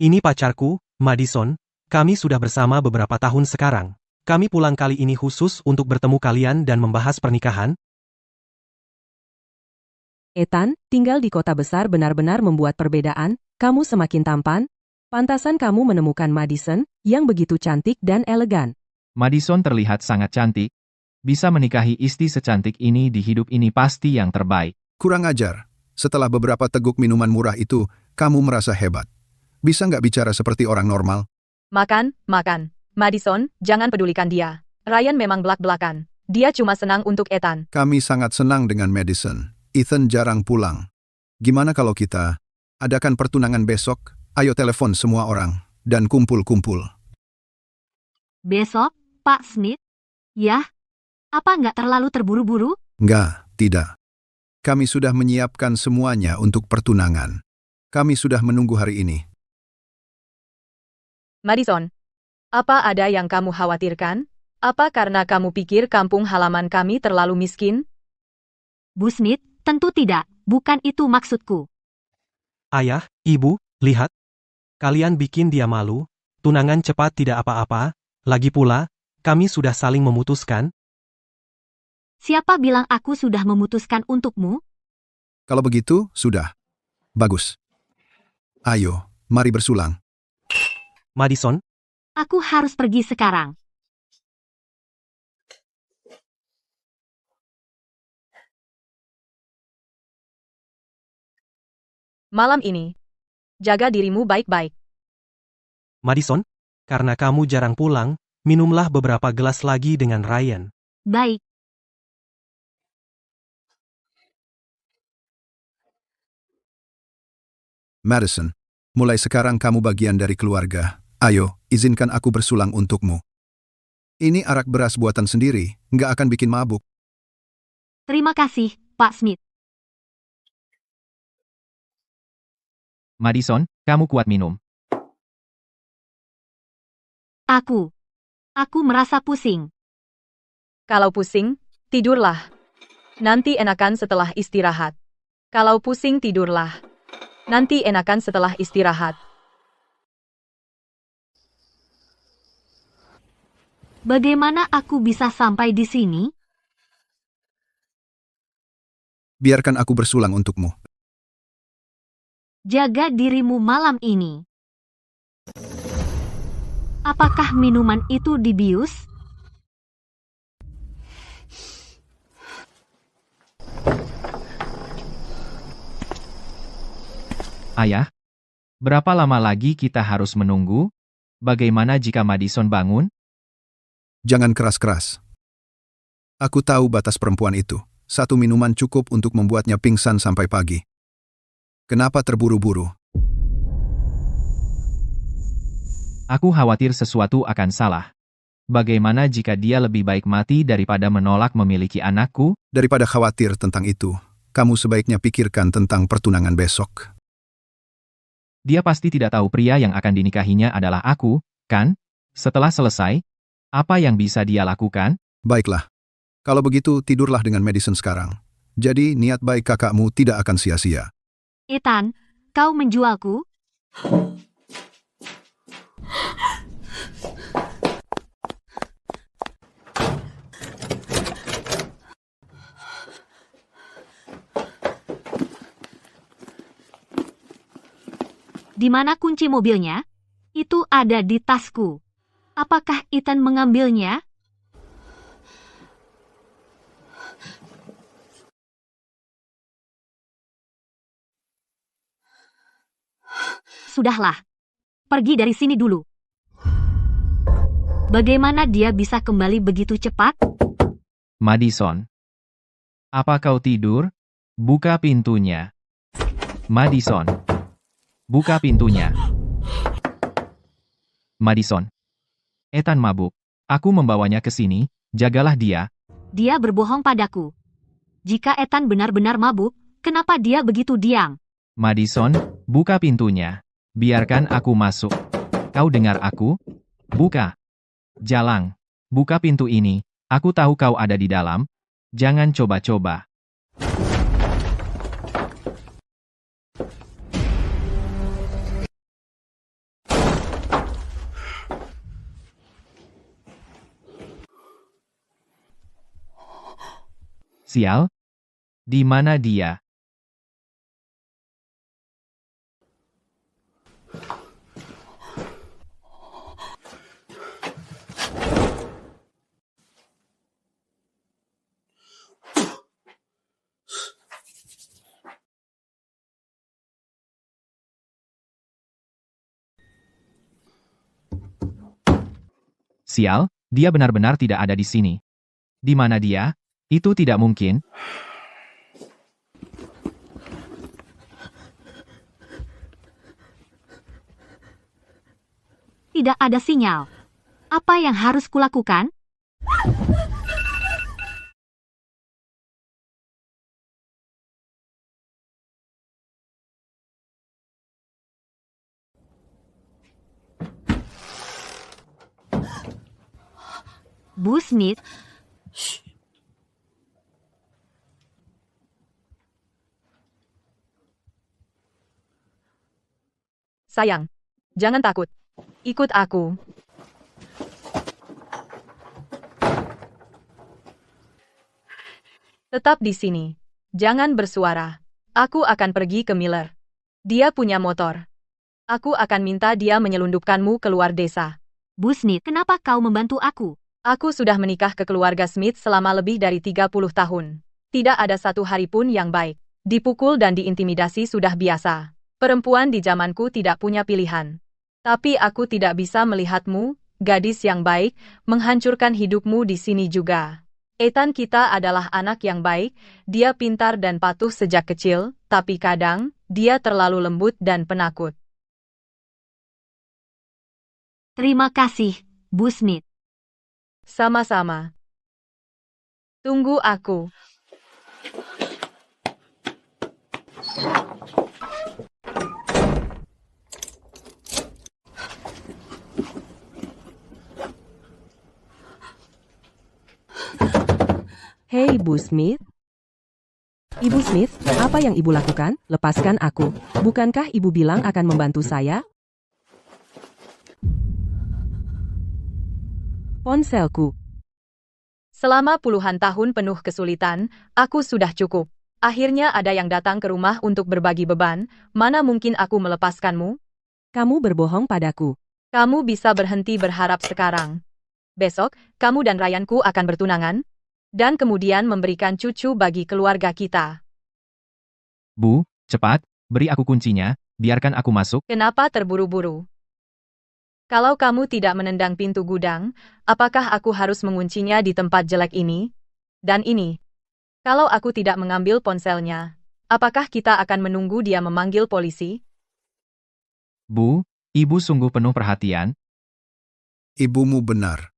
Ini pacarku, Madison. Kami sudah bersama beberapa tahun sekarang. Kami pulang kali ini khusus untuk bertemu kalian dan membahas pernikahan. Ethan, tinggal di kota besar benar-benar membuat perbedaan. Kamu semakin tampan. Pantasan kamu menemukan Madison, yang begitu cantik dan elegan. Madison terlihat sangat cantik. Bisa menikahi istri secantik ini di hidup ini pasti yang terbaik. Kurang ajar. Setelah beberapa teguk minuman murah itu, kamu merasa hebat. Bisa nggak bicara seperti orang normal? Makan. Madison, jangan pedulikan dia. Ryan memang belak-belakan. Dia cuma senang untuk Ethan. Kami sangat senang dengan Madison. Ethan jarang pulang. Gimana kalau kita adakan pertunangan besok? Ayo telepon semua orang dan kumpul-kumpul. Besok, Pak Smith? Yah, apa nggak terlalu terburu-buru? Nggak, tidak. Kami sudah menyiapkan semuanya untuk pertunangan. Kami sudah menunggu hari ini. Madison, apa ada yang kamu khawatirkan? Apa karena kamu pikir kampung halaman kami terlalu miskin? Bu Smith, tentu tidak. Bukan itu maksudku. Ayah, ibu, lihat. Kalian bikin dia malu. Tunangan cepat tidak apa-apa. Lagi pula, kami sudah saling memutuskan. Siapa bilang aku sudah memutuskan untukmu? Kalau begitu, sudah. Bagus. Ayo, mari bersulang. Madison, Aku harus pergi sekarang. Malam ini, jaga dirimu baik-baik. Madison, karena kamu jarang pulang, minumlah beberapa gelas lagi dengan Ryan. Baik. Madison, mulai sekarang kamu bagian dari keluarga. Ayo, izinkan aku bersulang untukmu. Ini arak beras buatan sendiri, nggak akan bikin mabuk. Terima kasih, Pak Smith. Madison, kamu kuat minum. Aku merasa pusing. Kalau pusing, tidurlah. Nanti enakan setelah istirahat. Kalau pusing, tidurlah. Nanti enakan setelah istirahat. Bagaimana aku bisa sampai di sini? Biarkan aku bersulang untukmu. Jaga dirimu malam ini. Apakah minuman itu dibius? Ayah, berapa lama lagi kita harus menunggu? Bagaimana jika Madison bangun? Jangan keras-keras. Aku tahu batas perempuan itu. Satu minuman cukup untuk membuatnya pingsan sampai pagi. Kenapa terburu-buru? Aku khawatir sesuatu akan salah. Bagaimana jika dia lebih baik mati daripada menolak memiliki anakku? Daripada khawatir tentang itu, kamu sebaiknya pikirkan tentang pertunangan besok. Dia pasti tidak tahu pria yang akan dinikahinya adalah aku, kan? Setelah selesai, apa yang bisa dia lakukan? Baiklah. Kalau begitu, tidurlah dengan Madison sekarang. Jadi, niat baik kakakmu tidak akan sia-sia. Ethan, kau menjualku? Di mana kunci mobilnya? Itu ada di tasku. Apakah Ethan mengambilnya? Sudahlah. Pergi dari sini dulu. Bagaimana dia bisa kembali begitu cepat? Madison. Apa kau tidur? Buka pintunya. Madison. Buka pintunya. Madison. Ethan mabuk. Aku membawanya ke sini, jagalah dia. Dia berbohong padaku. Jika Ethan benar-benar mabuk, kenapa dia begitu diam? Madison, buka pintunya. Biarkan aku masuk. Kau dengar aku? Buka. Jalang. Buka pintu ini. Aku tahu kau ada di dalam. Jangan coba-coba. Sial? Di mana dia? Sial, dia benar-benar tidak ada di sini. Di mana dia? Itu tidak mungkin. Tidak ada sinyal. Apa yang harus kulakukan? Bu Smith, Sayang, jangan takut. Ikut aku. Tetap di sini. Jangan bersuara. Aku akan pergi ke Miller. Dia punya motor. Aku akan minta dia menyelundupkanmu keluar desa. Bu Smith, kenapa kau membantu aku? Aku sudah menikah ke keluarga Smith selama lebih dari 30 tahun. Tidak ada satu hari pun yang baik. Dipukul dan diintimidasi sudah biasa. Perempuan di zamanku tidak punya pilihan. Tapi aku tidak bisa melihatmu, gadis yang baik, menghancurkan hidupmu di sini juga. Ethan kita adalah anak yang baik, dia pintar dan patuh sejak kecil, tapi kadang, dia terlalu lembut dan penakut. Terima kasih, Bu Smith. Sama-sama. Tunggu aku. Hei Bu Smith. Ibu Smith, apa yang ibu lakukan? Lepaskan aku. Bukankah ibu bilang akan membantu saya? Ponselku. Selama puluhan tahun penuh kesulitan, aku sudah cukup. Akhirnya ada yang datang ke rumah untuk berbagi beban, mana mungkin aku melepaskanmu? Kamu berbohong padaku. Kamu bisa berhenti berharap sekarang. Besok, kamu dan Ryanku akan bertunangan, dan kemudian memberikan cucu bagi keluarga kita. Bu, cepat, beri aku kuncinya, biarkan aku masuk. Kenapa terburu-buru? Kalau kamu tidak menendang pintu gudang, apakah aku harus menguncinya di tempat jelek ini? Dan ini. Kalau aku tidak mengambil ponselnya, apakah kita akan menunggu dia memanggil polisi? Bu, ibu sungguh penuh perhatian. Ibumu benar.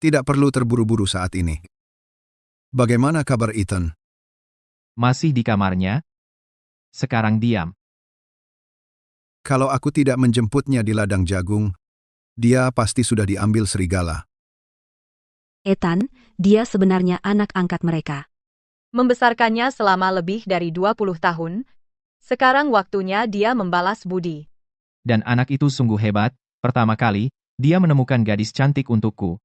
Tidak perlu terburu-buru saat ini. Bagaimana kabar Ethan? Masih di kamarnya? Sekarang diam. Kalau aku tidak menjemputnya di ladang jagung, dia pasti sudah diambil serigala. Ethan, dia sebenarnya anak angkat mereka. Membesarkannya selama lebih dari 20 tahun, sekarang waktunya dia membalas budi. Dan anak itu sungguh hebat, pertama kali, dia menemukan gadis cantik untukku.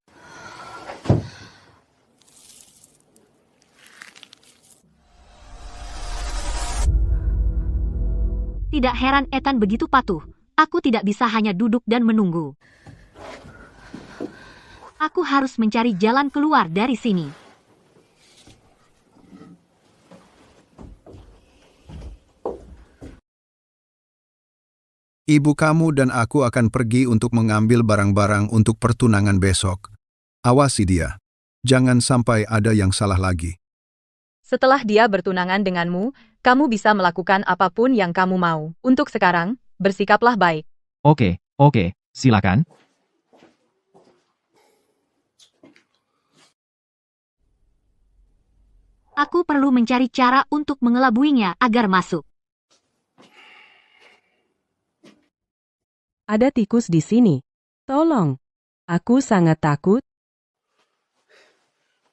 Tidak heran Ethan begitu patuh. Aku tidak bisa hanya duduk dan menunggu. Aku harus mencari jalan keluar dari sini. Ibu kamu dan aku akan pergi untuk mengambil barang-barang untuk pertunangan besok. Awasi dia. Jangan sampai ada yang salah lagi. Setelah dia bertunangan denganmu, kamu bisa melakukan apapun yang kamu mau. Untuk sekarang, bersikaplah baik. Oke, silakan. Aku perlu mencari cara untuk mengelabuinya agar masuk. Ada tikus di sini. Tolong. Aku sangat takut.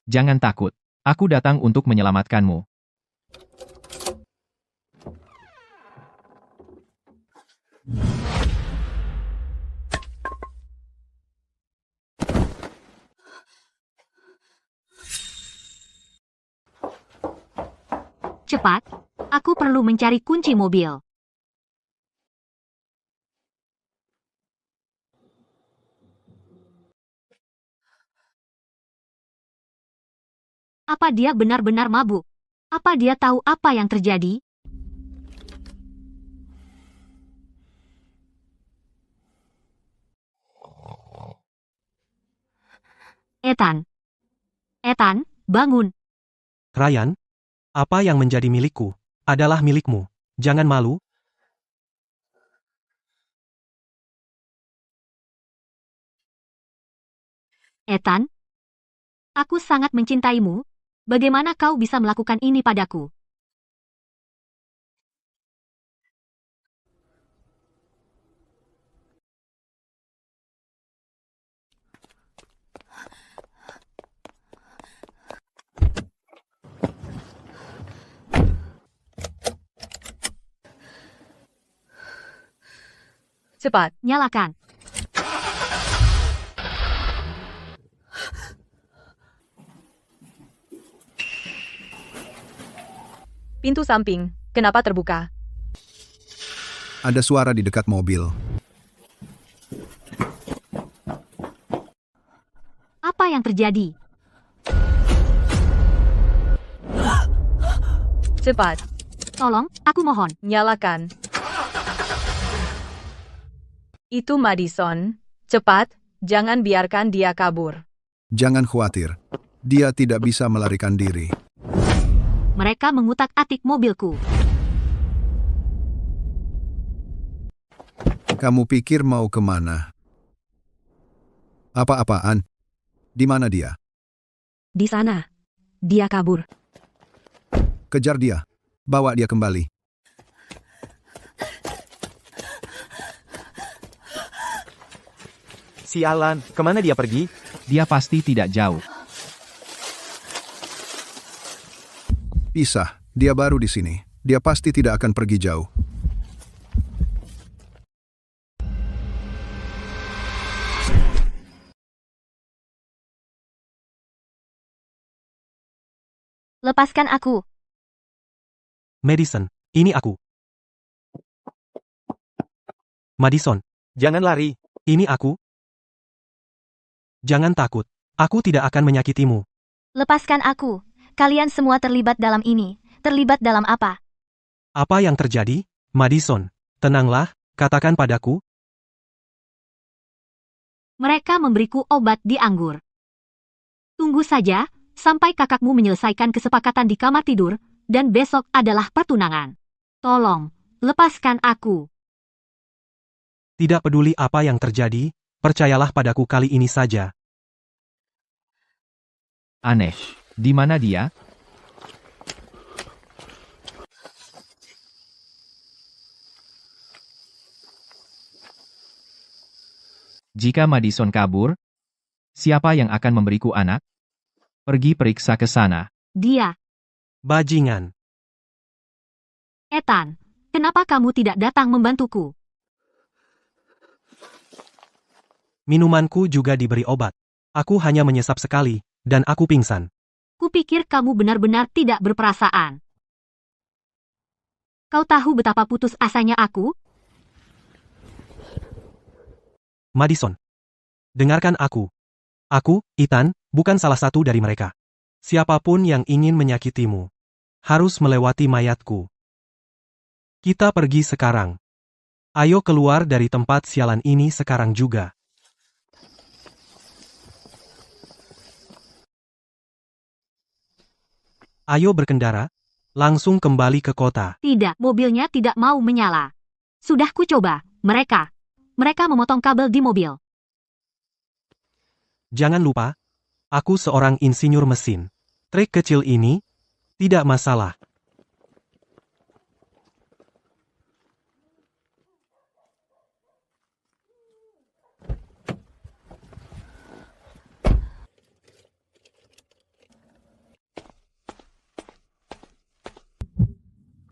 Jangan takut. Aku datang untuk menyelamatkanmu. Cepat, aku perlu mencari kunci mobil. Apa dia benar-benar mabuk? Apa dia tahu apa yang terjadi? Ethan. Ethan, bangun. Ryan, apa yang menjadi milikku adalah milikmu. Jangan malu. Ethan, aku sangat mencintaimu. Bagaimana kau bisa melakukan ini padaku? Cepat, Nyalakan. pintu samping, kenapa terbuka? Ada suara di dekat mobil. Apa yang terjadi? Cepat, Tolong, aku mohon. nyalakan. Itu Madison. Cepat, jangan biarkan dia kabur. Jangan khawatir. Dia tidak bisa melarikan diri. Mereka mengutak-atik mobilku. Kamu pikir mau kemana? Apa-apaan? Di mana dia? Di sana. Dia kabur. Kejar dia. Bawa dia kembali. Sialan, kemana dia pergi? Dia pasti tidak jauh. Pisah. Dia baru di sini. Dia pasti tidak akan pergi jauh. Lepaskan aku. Madison, ini aku. Madison, Jangan lari. ini aku. Jangan takut. Aku tidak akan menyakitimu. Lepaskan aku. Kalian semua terlibat dalam ini. Terlibat dalam apa? Apa yang terjadi? Madison, tenanglah, katakan padaku. Mereka memberiku obat di anggur. Tunggu saja, sampai kakakmu menyelesaikan kesepakatan di kamar tidur, dan besok adalah pertunangan. Tolong, lepaskan aku. Tidak peduli apa yang terjadi, percayalah padaku kali ini saja. Aneh. Di mana dia? Jika Madison kabur, siapa yang akan memberiku anak? Pergi periksa ke sana. Dia, Bajingan. Ethan, kenapa kamu tidak datang membantuku? Minumanku juga diberi obat. Aku hanya menyesap sekali, dan aku pingsan. Kupikir kamu benar-benar tidak berperasaan. Kau tahu betapa putus asanya aku? Madison. Dengarkan aku. Aku, Ethan, bukan salah satu dari mereka. Siapapun yang ingin menyakitimu, harus melewati mayatku. Kita pergi sekarang. Ayo keluar dari tempat sialan ini sekarang juga. Ayo berkendara, langsung kembali ke kota. Tidak, mobilnya tidak mau menyala. Sudah kucoba, mereka memotong kabel di mobil. Jangan lupa, aku seorang insinyur mesin. Trik kecil ini, tidak masalah.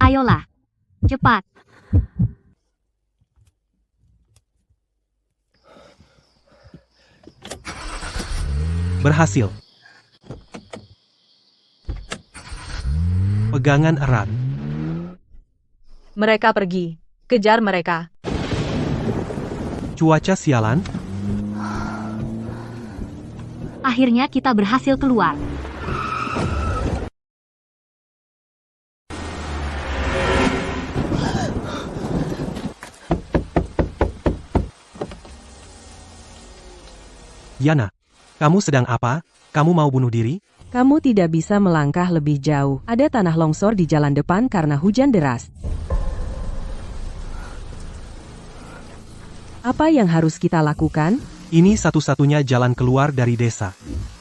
Ayolah, cepat. Berhasil. Pegangan erat. Mereka pergi. Kejar mereka. Cuaca sialan. Akhirnya kita berhasil keluar. Yana, kamu sedang apa? Kamu mau bunuh diri? Kamu tidak bisa melangkah lebih jauh. Ada tanah longsor di jalan depan karena hujan deras. Apa yang harus kita lakukan? Ini satu-satunya jalan keluar dari desa.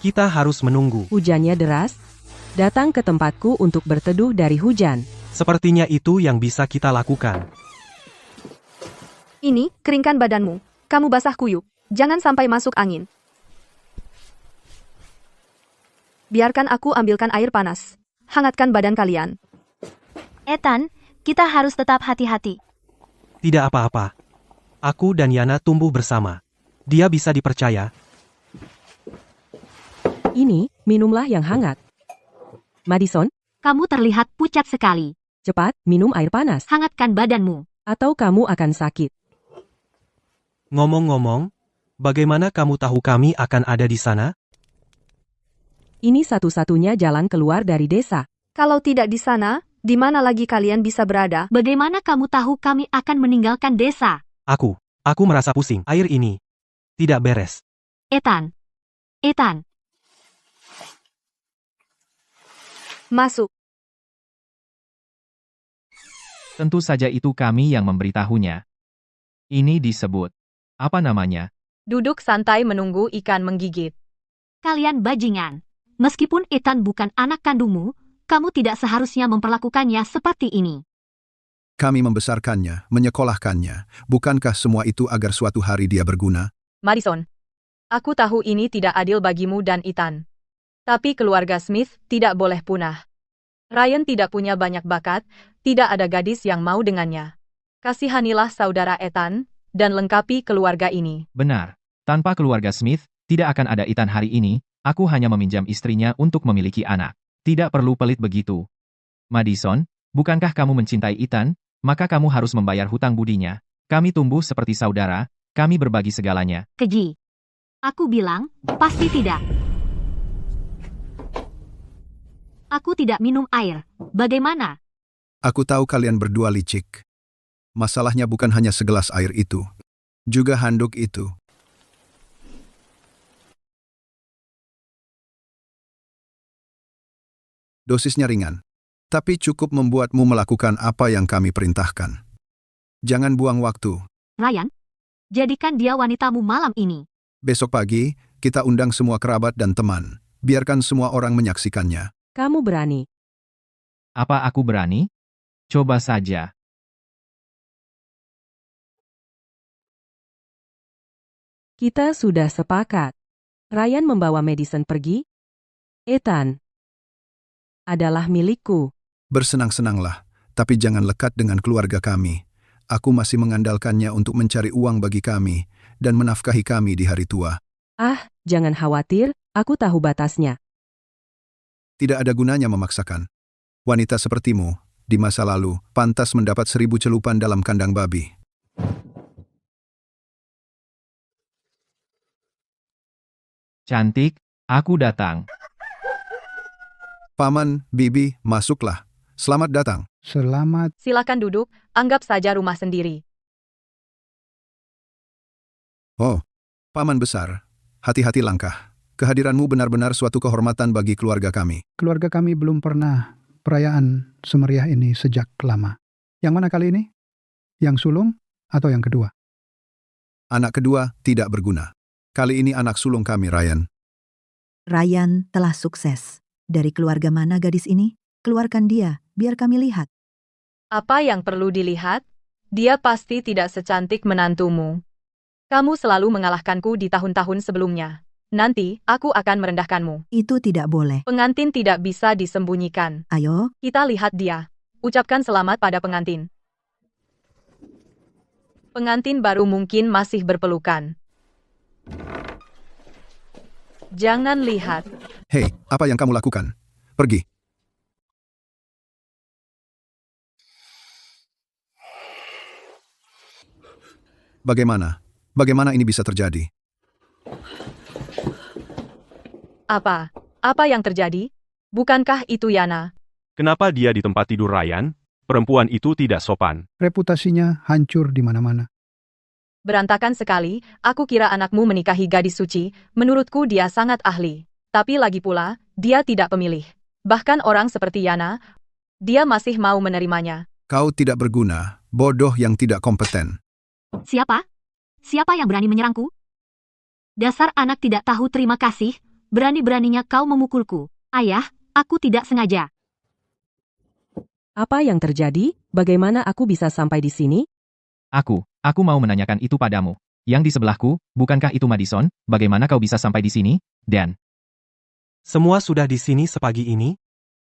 Kita harus menunggu. Hujannya deras. Datang ke tempatku untuk berteduh dari hujan. Sepertinya itu yang bisa kita lakukan. Ini, keringkan badanmu. Kamu basah kuyup. Jangan sampai masuk angin. Biarkan aku ambilkan air panas. Hangatkan badan kalian. Ethan, kita harus tetap hati-hati. Tidak apa-apa. Aku dan Yana tumbuh bersama. Dia bisa dipercaya. Ini, minumlah yang hangat. Madison, Kamu terlihat pucat sekali. cepat, minum air panas. Hangatkan badanmu. Atau kamu akan sakit. Ngomong-ngomong, bagaimana kamu tahu kami akan ada di sana? Ini satu-satunya jalan keluar dari desa. Kalau tidak di sana, di mana lagi kalian bisa berada? Bagaimana kamu tahu kami akan meninggalkan desa? Aku merasa pusing. Air ini tidak beres. Ethan. Ethan. Masuk. Tentu saja itu kami yang memberitahunya. Ini disebut. Apa namanya? Duduk santai menunggu ikan menggigit. Kalian bajingan. Meskipun Ethan bukan anak kandungmu, kamu tidak seharusnya memperlakukannya seperti ini. Kami membesarkannya, menyekolahkannya. Bukankah semua itu agar suatu hari dia berguna? Madison, aku tahu ini tidak adil bagimu dan Ethan. Tapi keluarga Smith tidak boleh punah. Ryan tidak punya banyak bakat, tidak ada gadis yang mau dengannya. Kasihanilah saudara Ethan, dan lengkapi keluarga ini. Benar. Tanpa keluarga Smith, tidak akan ada Ethan hari ini. Aku hanya meminjam istrinya untuk memiliki anak. Tidak perlu pelit begitu. Madison, bukankah kamu mencintai Ethan? Maka kamu harus membayar hutang budinya. Kami tumbuh seperti saudara, kami berbagi segalanya. Keji. Aku bilang, pasti tidak. Aku tidak minum air. Bagaimana? Aku tahu kalian berdua licik. Masalahnya bukan hanya segelas air itu. Juga handuk itu. Dosisnya ringan. Tapi cukup membuatmu melakukan apa yang kami perintahkan. Jangan buang waktu. Ryan, jadikan dia wanitamu malam ini. Besok pagi, kita undang semua kerabat dan teman. Biarkan semua orang menyaksikannya. Kamu berani. Apa aku berani? Coba saja. Kita sudah sepakat. Ryan membawa Madison pergi. Ethan adalah milikku. Bersenang-senanglah, tapi jangan lekat dengan keluarga kami. Aku masih mengandalkannya untuk mencari uang bagi kami dan menafkahi kami di hari tua. Ah, jangan khawatir, aku tahu batasnya. Tidak ada gunanya memaksakan. Wanita sepertimu, di masa lalu, pantas mendapat 1000 celupan dalam kandang babi. Cantik, aku datang. Paman, Bibi, masuklah. Selamat datang. Selamat. Silakan duduk, anggap saja rumah sendiri. Oh, Paman besar, hati-hati langkah. Kehadiranmu benar-benar suatu kehormatan bagi keluarga kami. Keluarga kami belum pernah perayaan semeriah ini sejak lama. Yang mana kali ini? Yang sulung atau yang kedua? Anak kedua tidak berguna. Kali ini anak sulung kami, Ryan. Ryan telah sukses. Dari keluarga mana gadis ini? Keluarkan dia, biar kami lihat. Apa yang perlu dilihat? Dia pasti tidak secantik menantumu. Kamu selalu mengalahkanku di tahun-tahun sebelumnya. Nanti, aku akan merendahkanmu. Itu tidak boleh. Pengantin tidak bisa disembunyikan. Ayo, Kita lihat dia. Ucapkan selamat pada pengantin. Pengantin baru mungkin masih berpelukan. Jangan lihat. Hei, apa yang kamu lakukan? Pergi. Bagaimana? Bagaimana ini bisa terjadi? Apa? Apa yang terjadi? Bukankah itu Yana? Kenapa dia di tempat tidur Ryan? Perempuan itu tidak sopan. Reputasinya hancur di mana-mana. Berantakan sekali, aku kira anakmu menikahi gadis suci, menurutku dia sangat ahli. Tapi lagi pula, dia tidak pemilih. Bahkan orang seperti Yana, dia masih mau menerimanya. Kau tidak berguna, bodoh yang tidak kompeten. Siapa? Siapa yang berani menyerangku? Dasar anak tidak tahu terima kasih, berani-beraninya kau memukulku. Ayah, aku tidak sengaja. Apa yang terjadi? Bagaimana aku bisa sampai di sini? Aku mau menanyakan itu padamu. Yang di sebelahku, bukankah itu Madison? Bagaimana kau bisa sampai di sini? Dan, Semua sudah di sini sepagi ini?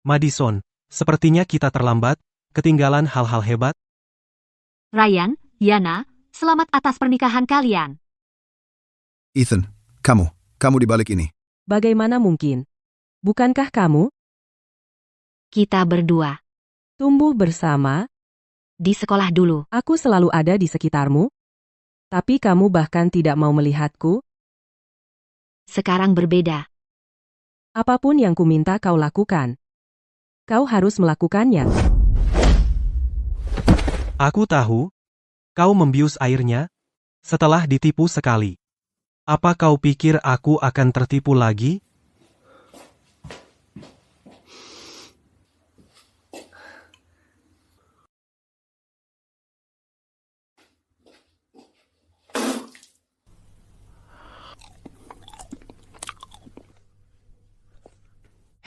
Madison, sepertinya kita terlambat, ketinggalan hal-hal hebat. Ryan, Yana, selamat atas pernikahan kalian. Ethan, kamu di balik ini. Bagaimana mungkin? Bukankah kamu Kita berdua. tumbuh bersama? Di sekolah dulu. Aku selalu ada di sekitarmu. Tapi kamu bahkan tidak mau melihatku. Sekarang berbeda. Apapun yang kuminta kau lakukan. Kau harus melakukannya. Aku tahu. Kau membius airnya. Setelah ditipu sekali. Apa kau pikir aku akan tertipu lagi?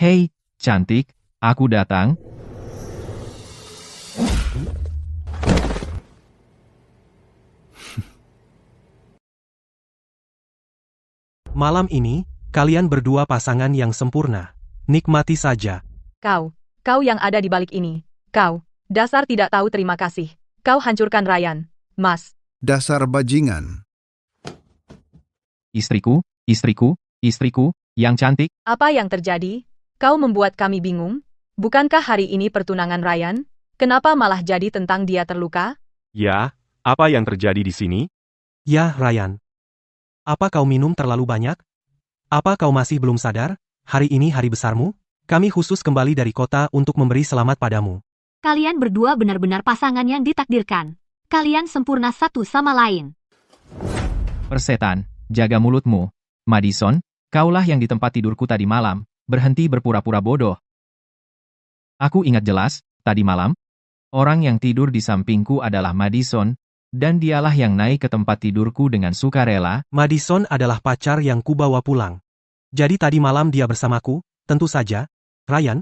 hei, cantik, aku datang. Malam ini, kalian berdua pasangan yang sempurna. Nikmati saja. Kau yang ada di balik ini. Kau, dasar tidak tahu terima kasih. Kau hancurkan Ryan, Mas. Dasar bajingan. Istriku, yang cantik. Apa yang terjadi? Kau membuat kami bingung. Bukankah hari ini pertunangan Ryan? Kenapa malah jadi tentang dia terluka? Ya, apa yang terjadi di sini? Ya, Ryan. Apa kau minum terlalu banyak? Apa kau masih belum sadar? Hari ini hari besarmu? Kami khusus kembali dari kota untuk memberi selamat padamu. Kalian berdua benar-benar pasangan yang ditakdirkan. Kalian sempurna satu sama lain. Persetan, jaga mulutmu. Madison, kaulah yang di tempat tidurku tadi malam. Berhenti berpura-pura bodoh. Aku ingat jelas, tadi malam, orang yang tidur di sampingku adalah Madison, dan dialah yang naik ke tempat tidurku dengan sukarela. Madison adalah pacar yang kubawa pulang. Jadi tadi malam dia bersamaku, tentu saja. Ryan,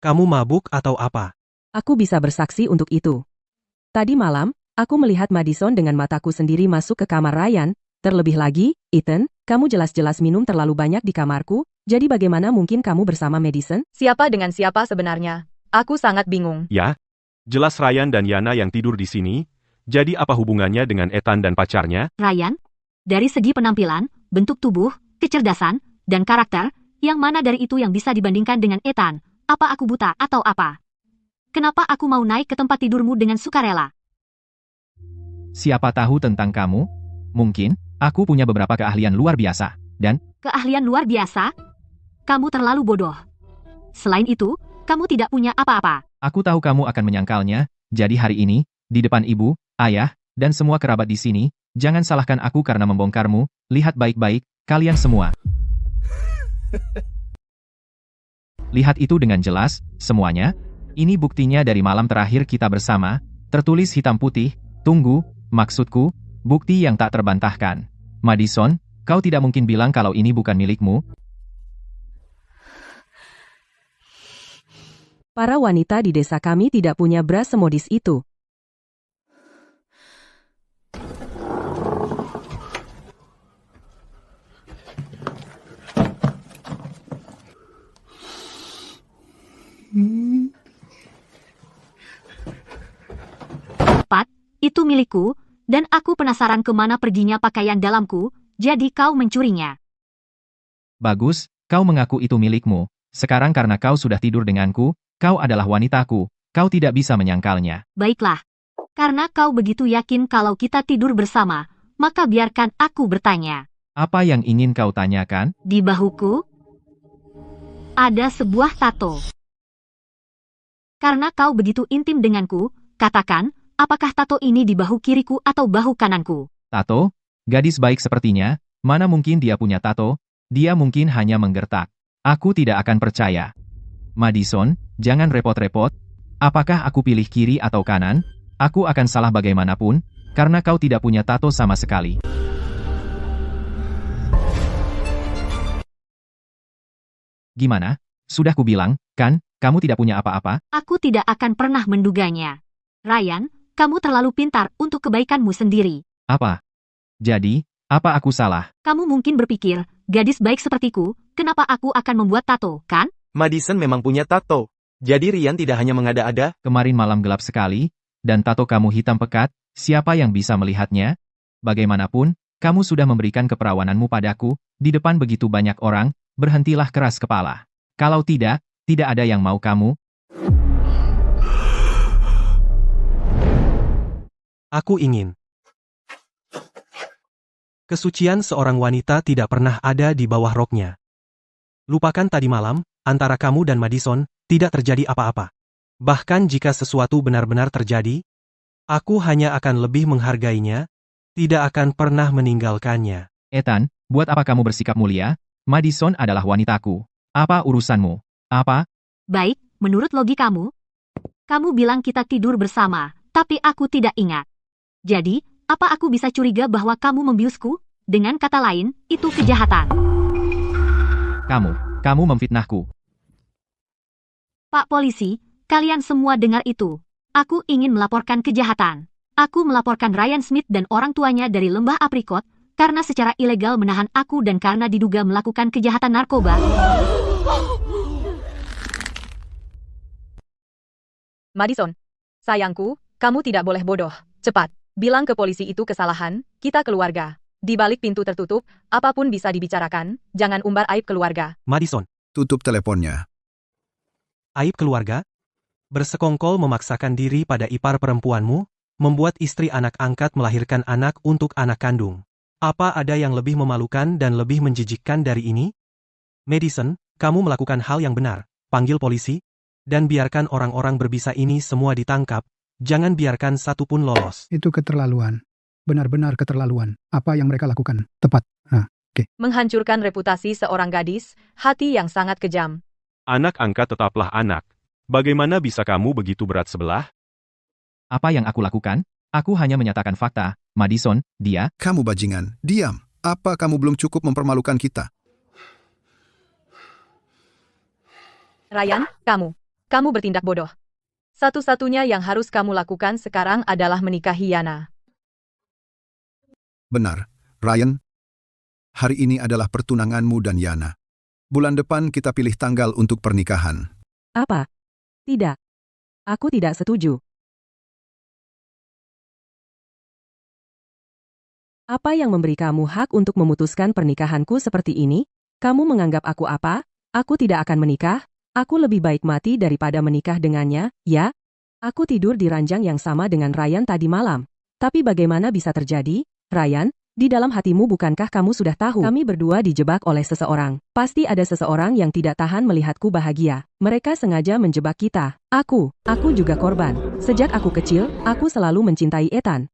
kamu mabuk atau apa? Aku bisa bersaksi untuk itu. Tadi malam, aku melihat Madison dengan mataku sendiri masuk ke kamar Ryan. Terlebih lagi, Ethan, kamu jelas-jelas minum terlalu banyak di kamarku. Jadi bagaimana mungkin kamu bersama Madison? Siapa dengan siapa sebenarnya? Aku sangat bingung. Ya, jelas Ryan dan Yana yang tidur di sini. Jadi apa hubungannya dengan Ethan dan pacarnya? Ryan, dari segi penampilan, bentuk tubuh, kecerdasan, dan karakter, yang mana dari itu yang bisa dibandingkan dengan Ethan? Apa aku buta atau apa? Kenapa aku mau naik ke tempat tidurmu dengan sukarela? Siapa tahu tentang kamu? Mungkin, aku punya beberapa keahlian luar biasa. Dan, Keahlian luar biasa? Kamu terlalu bodoh. Selain itu, kamu tidak punya apa-apa. aku tahu kamu akan menyangkalnya. Jadi hari ini, di depan ibu, ayah, dan semua kerabat di sini, jangan salahkan aku karena membongkarmu. Lihat baik-baik, kalian semua. Lihat itu dengan jelas, semuanya. Ini buktinya dari malam terakhir kita bersama, tertulis hitam putih. Tunggu, maksudku, bukti yang tak terbantahkan. Madison, kau tidak mungkin bilang kalau ini bukan milikmu. Para wanita di desa kami tidak punya bra semodis itu. Pat, itu milikku, dan aku penasaran kemana perginya pakaian dalamku, jadi kau mencurinya. Bagus, kau mengaku itu milikmu. Sekarang karena kau sudah tidur denganku, kau adalah wanitaku, kau tidak bisa menyangkalnya. Baiklah. Karena kau begitu yakin kalau kita tidur bersama, maka biarkan aku bertanya. Apa yang ingin kau tanyakan? Di bahuku ada sebuah tato. Karena kau begitu intim denganku, katakan, apakah tato ini di bahu kiriku atau bahu kananku? Tato? Gadis baik sepertinya, mana mungkin dia punya tato? Dia mungkin hanya menggertak. Aku tidak akan percaya. Madison, jangan repot-repot. Apakah aku pilih kiri atau kanan? Aku akan salah bagaimanapun, karena kau tidak punya tato sama sekali. Gimana? Sudah kubilang, kan, kamu tidak punya apa-apa? Aku tidak akan pernah menduganya. Ryan, kamu terlalu pintar untuk kebaikanmu sendiri. Apa? Jadi, apa aku salah? Kamu mungkin berpikir, gadis baik sepertiku, kenapa aku akan membuat tato, kan? Madison memang punya tato. Jadi Ryan tidak hanya mengada-ada. Kemarin malam gelap sekali, dan tato kamu hitam pekat, siapa yang bisa melihatnya? Bagaimanapun, kamu sudah memberikan keperawananmu padaku, di depan begitu banyak orang, berhentilah keras kepala. Kalau tidak, tidak ada yang mau kamu. Aku ingin. Kesucian seorang wanita tidak pernah ada di bawah roknya. Lupakan tadi malam, antara kamu dan Madison, tidak terjadi apa-apa. Bahkan jika sesuatu benar-benar terjadi, aku hanya akan lebih menghargainya, tidak akan pernah meninggalkannya. Ethan, buat apa kamu bersikap mulia? Madison adalah wanitaku. Apa urusanmu? Apa? Baik, menurut logikamu, kamu bilang kita tidur bersama, tapi aku tidak ingat. Jadi, apa aku bisa curiga bahwa kamu membiusku? Dengan kata lain, itu kejahatan. Kamu memfitnahku. Pak polisi, kalian semua dengar itu. Aku ingin melaporkan kejahatan. Aku melaporkan Ryan Smith dan orang tuanya dari lembah aprikot, karena secara ilegal menahan aku dan karena diduga melakukan kejahatan narkoba. Madison, sayangku, kamu tidak boleh bodoh. Cepat, bilang ke polisi itu kesalahan, kita keluarga. Di balik pintu tertutup, apapun bisa dibicarakan, jangan umbar aib keluarga. Madison, Tutup teleponnya. aib keluarga? Bersekongkol memaksakan diri pada ipar perempuanmu, membuat istri anak angkat melahirkan anak untuk anak kandung. Apa ada yang lebih memalukan dan lebih menjijikkan dari ini? Madison, kamu melakukan hal yang benar. Panggil polisi, dan biarkan orang-orang berbisa ini semua ditangkap, jangan biarkan satu pun lolos. Itu keterlaluan. Benar-benar keterlaluan. Apa yang mereka lakukan? Tepat. Menghancurkan reputasi seorang gadis, hati yang sangat kejam. Anak angkat tetaplah anak. Bagaimana bisa kamu begitu berat sebelah? Apa yang aku lakukan? Aku hanya menyatakan fakta. Madison, dia. Kamu bajingan, diam. Apa kamu belum cukup mempermalukan kita? Ryan, kamu bertindak bodoh. Satu-satunya yang harus kamu lakukan sekarang adalah menikahi Yana. Benar, Ryan. Hari ini adalah pertunanganmu dan Yana. Bulan depan kita pilih tanggal untuk pernikahan. Apa? Tidak. Aku tidak setuju. Apa yang memberi kamu hak untuk memutuskan pernikahanku seperti ini? Kamu menganggap aku apa? Aku tidak akan menikah? Aku lebih baik mati daripada menikah dengannya, ya? Aku tidur di ranjang yang sama dengan Ryan tadi malam. Tapi bagaimana bisa terjadi? Ryan, di dalam hatimu bukankah kamu sudah tahu? Kami berdua dijebak oleh seseorang. Pasti ada seseorang yang tidak tahan melihatku bahagia. Mereka sengaja menjebak kita. Aku juga korban. Sejak aku kecil, aku selalu mencintai Ethan.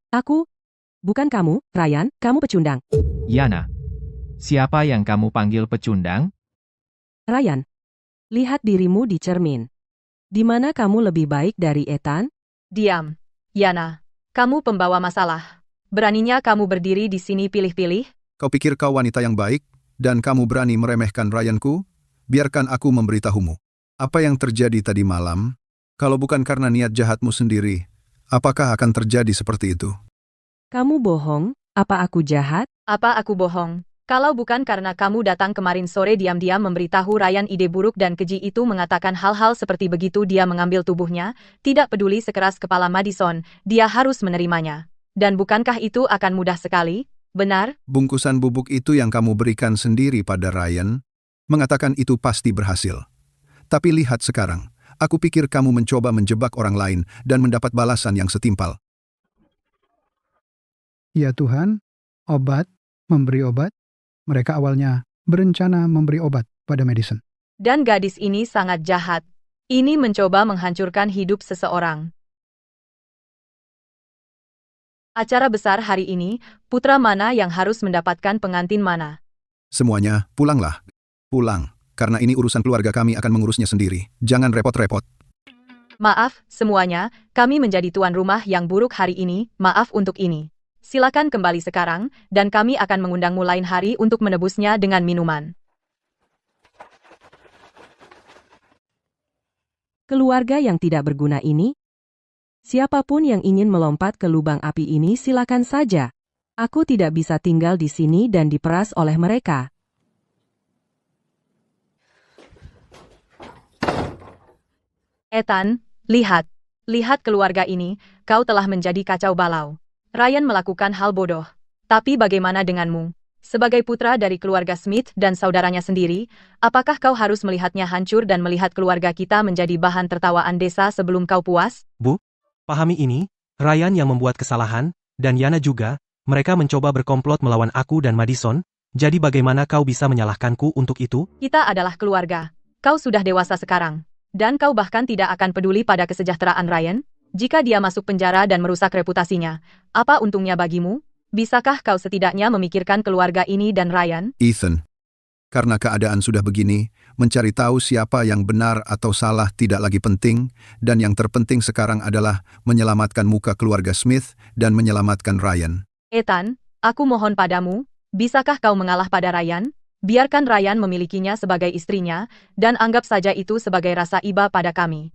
Bukan kamu, Ryan, kamu pecundang. Yana. Siapa yang kamu panggil pecundang? Ryan, lihat dirimu di cermin. Di mana kamu lebih baik dari Ethan? Diam. Yana, kamu pembawa masalah. Beraninya kamu berdiri di sini pilih-pilih? Kau pikir kau wanita yang baik, dan kamu berani meremehkan Ryanku? Biarkan aku memberitahumu. Apa yang terjadi tadi malam? Kalau bukan karena niat jahatmu sendiri, apakah akan terjadi seperti itu? Kamu bohong, apa aku jahat? Apa aku bohong? Kalau bukan karena kamu datang kemarin sore diam-diam memberitahu Ryan ide buruk dan keji itu mengatakan hal-hal seperti begitu dia mengambil tubuhnya, tidak peduli sekeras kepala Madison, dia harus menerimanya. Dan bukankah itu akan mudah sekali? Benar? Bungkusan bubuk itu yang kamu berikan sendiri pada Ryan, mengatakan itu pasti berhasil. Tapi lihat sekarang, aku pikir kamu mencoba menjebak orang lain dan mendapat balasan yang setimpal. Ya Tuhan, Obat, memberi obat. Mereka awalnya berencana memberi obat pada Madison. Dan gadis ini sangat jahat. Ini mencoba menghancurkan hidup seseorang. Acara besar hari ini, putra mana yang harus mendapatkan pengantin mana? Semuanya, pulanglah. Pulang, karena ini urusan keluarga kami akan mengurusnya sendiri. Jangan repot-repot. Maaf, semuanya, kami menjadi tuan rumah yang buruk hari ini, maaf untuk ini. Silakan kembali sekarang, dan kami akan mengundangmu lain hari untuk menebusnya dengan minuman. Keluarga yang tidak berguna ini? Siapapun yang ingin melompat ke lubang api ini silakan saja. Aku tidak bisa tinggal di sini dan diperas oleh mereka. Ethan, lihat. Lihat keluarga ini, kau telah menjadi kacau balau. Ryan melakukan hal bodoh. Tapi bagaimana denganmu? Sebagai putra dari keluarga Smith dan saudaranya sendiri, apakah kau harus melihatnya hancur dan melihat keluarga kita menjadi bahan tertawaan desa sebelum kau puas? Bu, pahami ini, Ryan yang membuat kesalahan, dan Yana juga, mereka mencoba berkomplot melawan aku dan Madison, jadi bagaimana kau bisa menyalahkanku untuk itu? Kita adalah keluarga. Kau sudah dewasa sekarang. Dan kau bahkan tidak akan peduli pada kesejahteraan Ryan? Jika dia masuk penjara dan merusak reputasinya, apa untungnya bagimu? Bisakah kau setidaknya memikirkan keluarga ini dan Ryan? Ethan, karena keadaan sudah begini, mencari tahu siapa yang benar atau salah tidak lagi penting, dan yang terpenting sekarang adalah menyelamatkan muka keluarga Smith dan menyelamatkan Ryan. Ethan, aku mohon padamu, bisakah kau mengalah pada Ryan? Biarkan Ryan memilikinya sebagai istrinya, dan anggap saja itu sebagai rasa iba pada kami.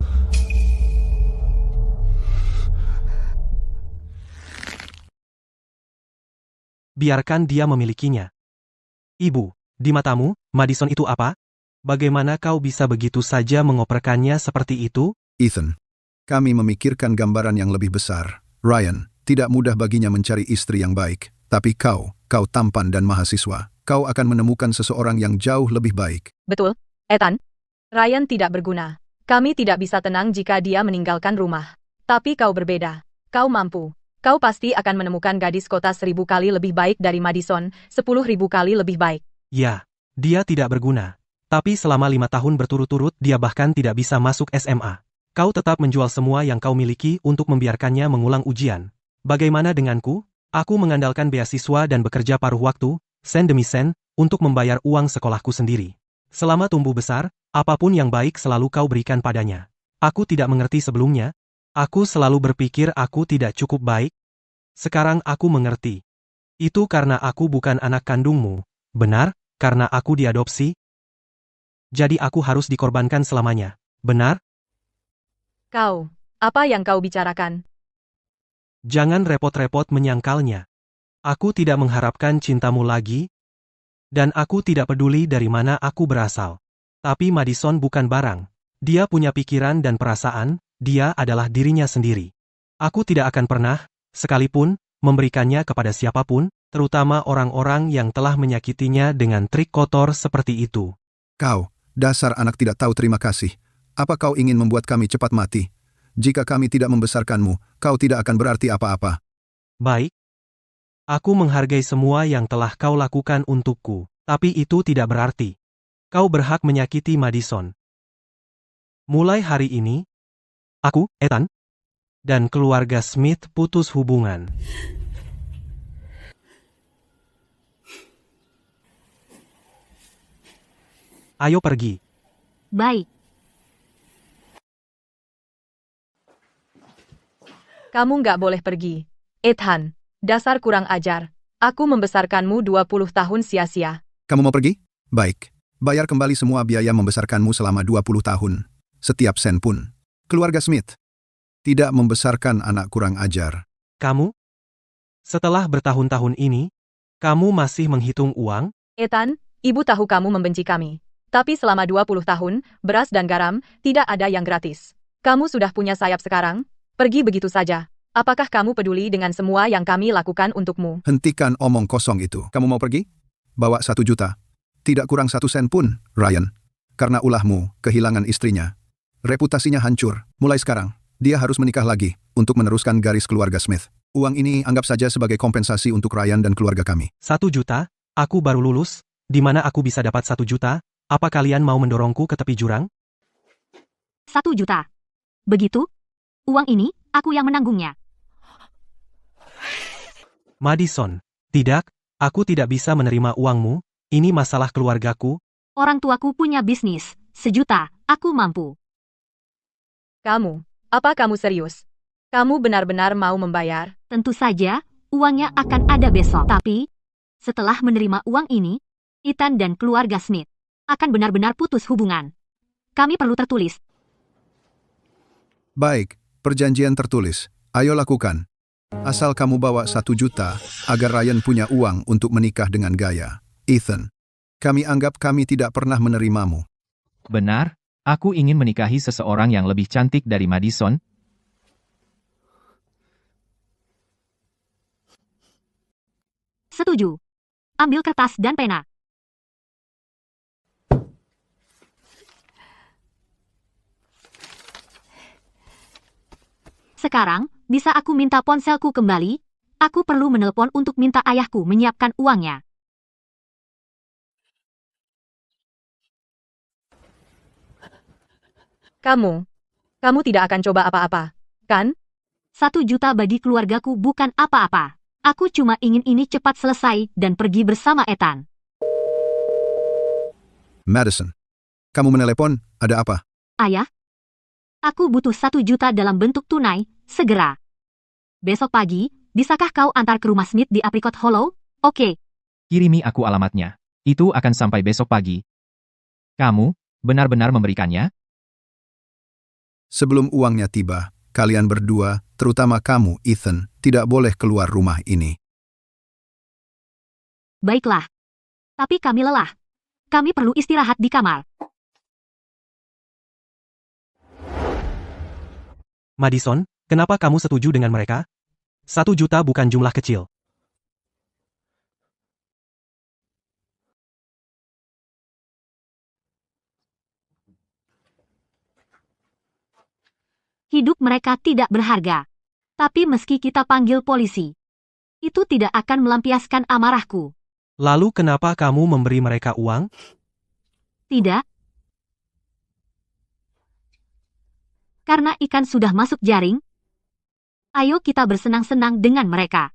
Biarkan dia memilikinya. Ibu, di matamu, Madison itu apa? Bagaimana kau bisa begitu saja mengoperkannya seperti itu? Ethan, kami memikirkan gambaran yang lebih besar. Ryan, tidak mudah baginya mencari istri yang baik, tapi kau tampan dan mahasiswa. Kau akan menemukan seseorang yang jauh lebih baik. Betul, Ethan. Ryan tidak berguna. Kami tidak bisa tenang jika dia meninggalkan rumah. Tapi kau berbeda. Kau mampu. Kau pasti akan menemukan gadis kota 1000 kali lebih baik dari Madison, 10.000 kali lebih baik. Ya, dia tidak berguna. Tapi selama 5 tahun berturut-turut dia bahkan tidak bisa masuk SMA. Kau tetap menjual semua yang kau miliki untuk membiarkannya mengulang ujian. Bagaimana denganku? Aku mengandalkan beasiswa dan bekerja paruh waktu, sen demi sen, untuk membayar uang sekolahku sendiri. Selama tumbuh besar, apapun yang baik selalu kau berikan padanya. Aku tidak mengerti sebelumnya. Aku selalu berpikir aku tidak cukup baik. Sekarang aku mengerti. Itu karena aku bukan anak kandungmu. Benar, karena aku diadopsi. Jadi aku harus dikorbankan selamanya. Benar? Kau, apa yang kau bicarakan? Jangan repot-repot menyangkalnya. Aku tidak mengharapkan cintamu lagi, dan aku tidak peduli dari mana aku berasal. Tapi Madison bukan barang. Dia punya pikiran dan perasaan, dia adalah dirinya sendiri. Aku tidak akan pernah, sekalipun, memberikannya kepada siapapun, terutama orang-orang yang telah menyakitinya dengan trik kotor seperti itu. Kau, dasar anak tidak tahu terima kasih. Apa kau ingin membuat kami cepat mati? Jika kami tidak membesarkanmu, kau tidak akan berarti apa-apa. Baik. Aku menghargai semua yang telah kau lakukan untukku, tapi itu tidak berarti kau berhak menyakiti Madison. Mulai hari ini, aku, Ethan, dan keluarga Smith putus hubungan. Ayo pergi. Baik. Kamu nggak boleh pergi. Ethan, dasar kurang ajar. Aku membesarkanmu 20 tahun sia-sia. Kamu mau pergi? Baik. Bayar kembali semua biaya membesarkanmu selama 20 tahun. Setiap sen pun. Keluarga Smith tidak membesarkan anak kurang ajar. Kamu? Setelah bertahun-tahun ini, kamu masih menghitung uang? Ethan, ibu tahu kamu membenci kami. Tapi selama 20 tahun, beras dan garam, tidak ada yang gratis. Kamu sudah punya sayap sekarang? Pergi begitu saja. Apakah kamu peduli dengan semua yang kami lakukan untukmu? Hentikan omong kosong itu. Kamu mau pergi? Bawa 1 juta. Tidak kurang 1 sen pun, Ryan. Karena ulahmu, kehilangan istrinya. Reputasinya hancur. Mulai sekarang, dia harus menikah lagi untuk meneruskan garis keluarga Smith. Uang ini anggap saja sebagai kompensasi untuk Ryan dan keluarga kami. 1 juta? Aku baru lulus, di mana aku bisa dapat 1 juta? Apa kalian mau mendorongku ke tepi jurang? 1 juta. Begitu? Uang ini, aku yang menanggungnya. Madison, tidak, aku tidak bisa menerima uangmu, ini masalah keluargaku. Orang tuaku punya bisnis, 1 juta, aku mampu. Kamu, apa kamu serius? Kamu benar-benar mau membayar? Tentu saja, uangnya akan ada besok. Tapi, setelah menerima uang ini, Ethan dan keluarga Smith akan benar-benar putus hubungan. Kami perlu tertulis. Baik, perjanjian tertulis. Ayo lakukan. Asal kamu bawa 1 juta, agar Ryan punya uang untuk menikah dengan Gaya. Ethan, kami anggap kami tidak pernah menerimamu. Benar, aku ingin menikahi seseorang yang lebih cantik dari Madison. Setuju. Ambil kertas dan pena. Sekarang, bisa aku minta ponselku kembali? Aku perlu menelpon untuk minta ayahku menyiapkan uangnya. Kamu tidak akan coba apa-apa, kan? 1 juta bagi keluargaku bukan apa-apa. Aku cuma ingin ini cepat selesai dan pergi bersama Ethan. Madison, kamu menelepon, ada apa? Ayah, aku butuh 1 juta dalam bentuk tunai, segera. Besok pagi, bisakah kau antar ke rumah Smith di Apricot Hollow? Oke. Kirimi aku alamatnya. Itu akan sampai besok pagi. Kamu, benar-benar memberikannya? Sebelum uangnya tiba, kalian berdua, terutama kamu, Ethan, tidak boleh keluar rumah ini. Baiklah. Tapi kami lelah. Kami perlu istirahat di kamar. Madison, kenapa kamu setuju dengan mereka? 1 juta bukan jumlah kecil. Hidup mereka tidak berharga. Tapi meski kita panggil polisi, itu tidak akan melampiaskan amarahku. Lalu kenapa kamu memberi mereka uang? Tidak. Karena ikan sudah masuk jaring. Ayo kita bersenang-senang dengan mereka.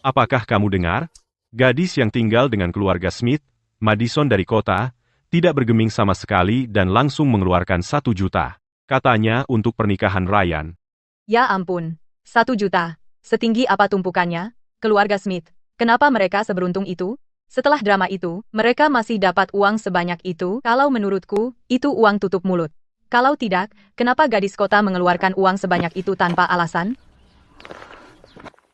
Apakah kamu dengar? Gadis yang tinggal dengan keluarga Smith, Madison dari kota, tidak bergeming sama sekali dan langsung mengeluarkan 1 juta. Katanya untuk pernikahan Ryan. Ya ampun, 1 juta. Setinggi apa tumpukannya? Keluarga Smith, kenapa mereka seberuntung itu? Setelah drama itu, mereka masih dapat uang sebanyak itu? Kalau menurutku, itu uang tutup mulut. Kalau tidak, kenapa gadis kota mengeluarkan uang sebanyak itu tanpa alasan?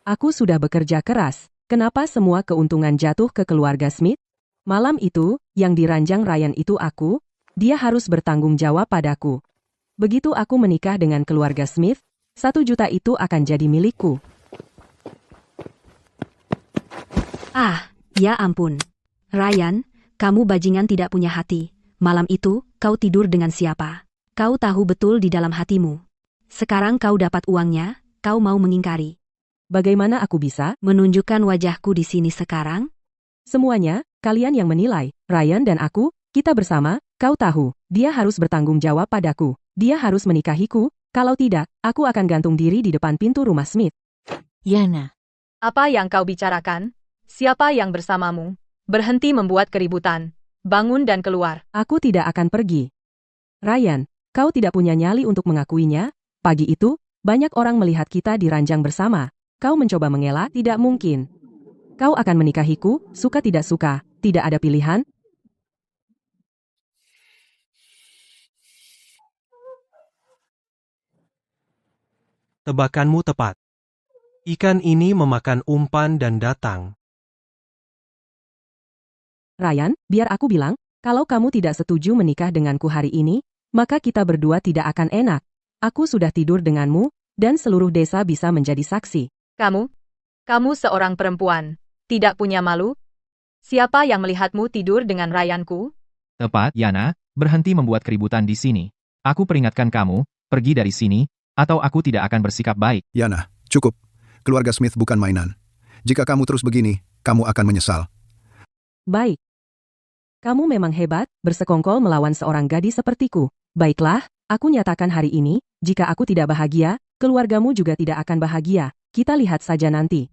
Aku sudah bekerja keras. Kenapa semua keuntungan jatuh ke keluarga Smith? Malam itu, yang diranjang Ryan itu aku, dia harus bertanggung jawab padaku. Begitu aku menikah dengan keluarga Smith, 1 juta itu akan jadi milikku. Ah, ya ampun. Ryan, kamu bajingan tidak punya hati. Malam itu, kau tidur dengan siapa? Kau tahu betul di dalam hatimu. Sekarang kau dapat uangnya, kau mau mengingkari. Bagaimana aku bisa menunjukkan wajahku di sini sekarang? Semuanya, kalian yang menilai. Ryan dan aku, kita bersama, kau tahu, dia harus bertanggung jawab padaku. Dia harus menikahiku, kalau tidak, aku akan gantung diri di depan pintu rumah Smith. Yana. Apa yang kau bicarakan? Siapa yang bersamamu? Berhenti membuat keributan. Bangun dan keluar. Aku tidak akan pergi. Ryan, kau tidak punya nyali untuk mengakuinya? Pagi itu, banyak orang melihat kita di ranjang bersama. Kau mencoba mengelak? Tidak mungkin. Kau akan menikahiku, suka tidak suka, tidak ada pilihan. Tebakanmu tepat. Ikan ini memakan umpan dan datang. Ryan, biar aku bilang, kalau kamu tidak setuju menikah denganku hari ini, maka kita berdua tidak akan enak. Aku sudah tidur denganmu, dan seluruh desa bisa menjadi saksi. Kamu seorang perempuan. Tidak punya malu? Siapa yang melihatmu tidur dengan Ryanku? Tepat, Yana, Berhenti membuat keributan di sini. Aku peringatkan kamu, pergi dari sini, atau aku tidak akan bersikap baik. Yana, cukup. Keluarga Smith bukan mainan. Jika kamu terus begini, kamu akan menyesal. Baik. Kamu memang hebat, bersekongkol melawan seorang gadis sepertiku. Baiklah, aku nyatakan hari ini, jika aku tidak bahagia, keluargamu juga tidak akan bahagia. Kita lihat saja nanti.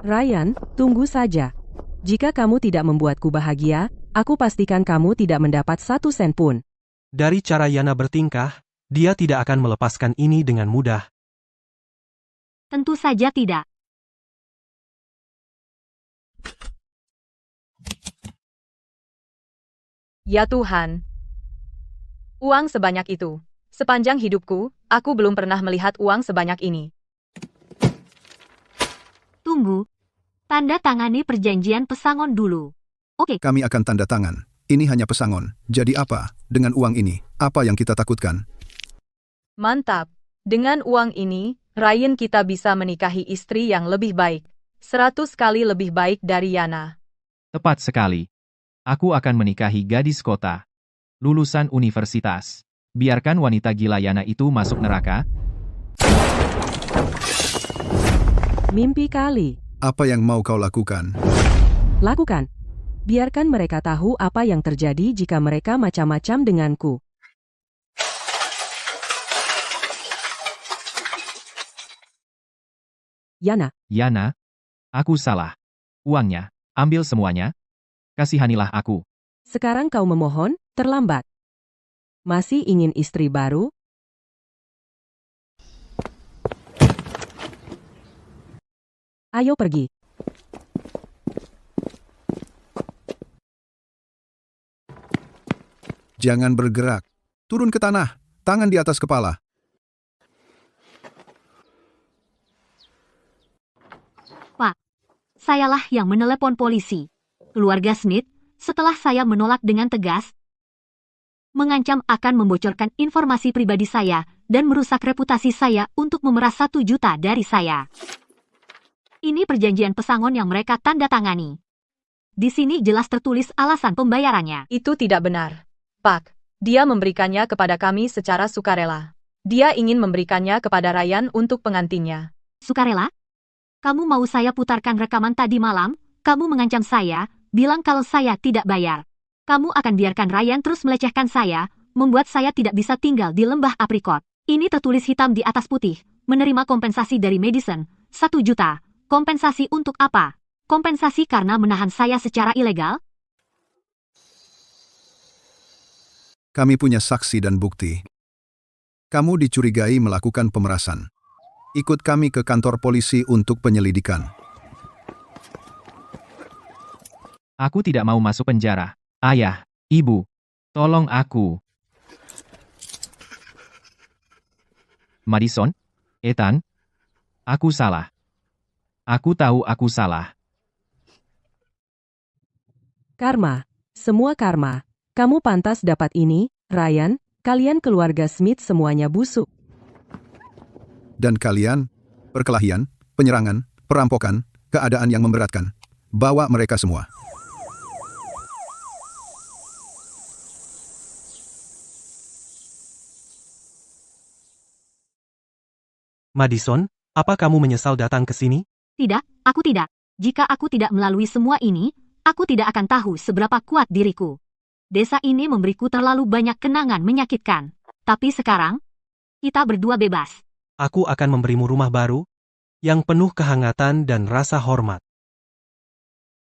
Ryan, tunggu saja. Jika kamu tidak membuatku bahagia, aku pastikan kamu tidak mendapat 1 sen pun. Dari cara Yana bertingkah, dia tidak akan melepaskan ini dengan mudah. Tentu saja tidak. Ya Tuhan. Uang sebanyak itu. Sepanjang hidupku, aku belum pernah melihat uang sebanyak ini. Tunggu. Tanda tangani perjanjian pesangon dulu. Oke. Kami akan tanda tangan. Ini hanya pesangon. Jadi apa? Dengan uang ini, apa yang kita takutkan? Mantap. Dengan uang ini, Ryan kita bisa menikahi istri yang lebih baik. 100 kali lebih baik dari Yana. Tepat sekali. Aku akan menikahi gadis kota. Lulusan universitas. Biarkan wanita gila Yana itu masuk neraka. Mimpi kali. Apa yang mau kau lakukan? Lakukan. Biarkan mereka tahu apa yang terjadi jika mereka macam-macam denganku. Yana, aku salah. Uangnya, ambil semuanya. Kasihanilah aku. Sekarang kau memohon, terlambat. Masih ingin istri baru? Ayo pergi. Jangan bergerak. Turun ke tanah. Tangan di atas kepala. Pak, sayalah yang menelepon polisi. Keluarga Smith, setelah saya menolak dengan tegas, mengancam akan membocorkan informasi pribadi saya dan merusak reputasi saya untuk memeras 1 juta dari saya. Ini perjanjian pesangon yang mereka tanda tangani. Di sini jelas tertulis alasan pembayarannya. Itu tidak benar. Pak, dia memberikannya kepada kami secara sukarela. Dia ingin memberikannya kepada Ryan untuk pengantinnya. Sukarela? Kamu mau saya putarkan rekaman tadi malam? Kamu mengancam saya, bilang kalau saya tidak bayar. Kamu akan biarkan Ryan terus melecehkan saya, membuat saya tidak bisa tinggal di lembah aprikot. Ini tertulis hitam di atas putih, menerima kompensasi dari Madison, 1 juta. Kompensasi untuk apa? Kompensasi karena menahan saya secara ilegal? Kami punya saksi dan bukti. Kamu dicurigai melakukan pemerasan. Ikut kami ke kantor polisi untuk penyelidikan. Aku tidak mau masuk penjara. Ayah, ibu, tolong aku. Madison, Ethan, aku salah. Aku tahu aku salah. Karma. Semua karma. Kamu pantas dapat ini, Ryan. Kalian keluarga Smith semuanya busuk. Dan kalian, perkelahian, penyerangan, perampokan, keadaan yang memberatkan. Bawa mereka semua. Madison, apa kamu menyesal datang ke sini? Tidak, aku tidak. Jika aku tidak melalui semua ini, aku tidak akan tahu seberapa kuat diriku. Desa ini memberiku terlalu banyak kenangan menyakitkan. Tapi sekarang, kita berdua bebas. Aku akan memberimu rumah baru, yang penuh kehangatan dan rasa hormat.